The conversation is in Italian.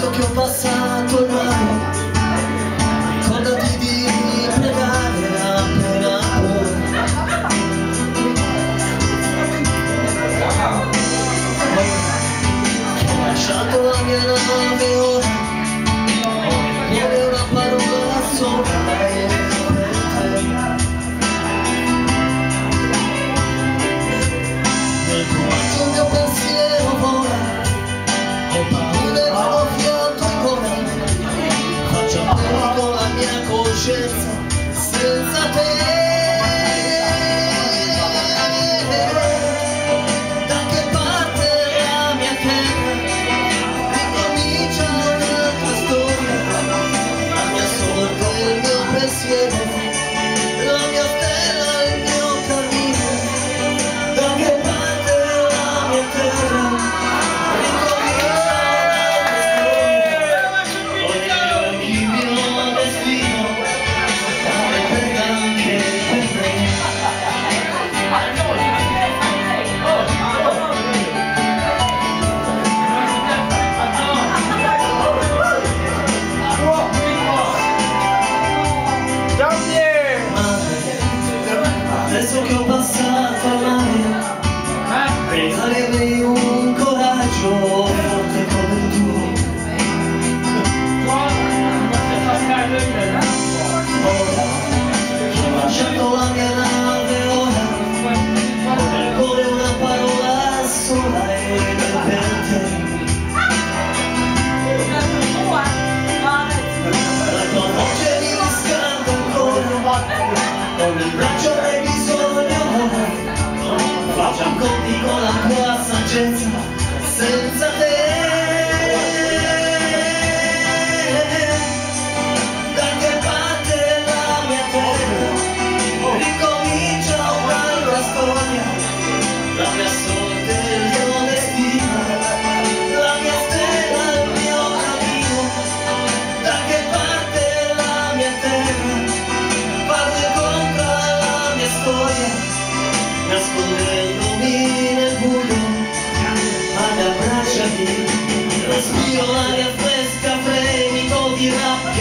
adesso che ho passato il mare, ricordati di pregare appena puoi. Ho lasciato la mia nave ora, come una parola sola e per te. Nel comando il mio pensiero vola, ho paura e ho fiato ancora, faccio a poco con la mia coscienza senza te. Da che parte la mia terra, ricomincia un'altra storia, la mia sorte, il mio pensiero, la mia stella, il mio cammino. Da che parte la mia terra, adesso che ho passato al mare, regalami un coraggio forte come il tuo. Ora che ho lasciato la mia nave ora, ho nel cuore una parola sola e per te. La tua voce mi riscalda ancora, con il braccio hai bisogno ora, facciamo conti con la tua saggezza senza te. Da che parte la mia terra, ricomincia un'altra storia, la mia sorte, il mio destino, la mia stella, il mio cammino. Da che parte la mia terra, parte contro la mia storia, nascondendomi nel buio, ad abbracciarmi, respiro l'aria fresca, fremito di rap.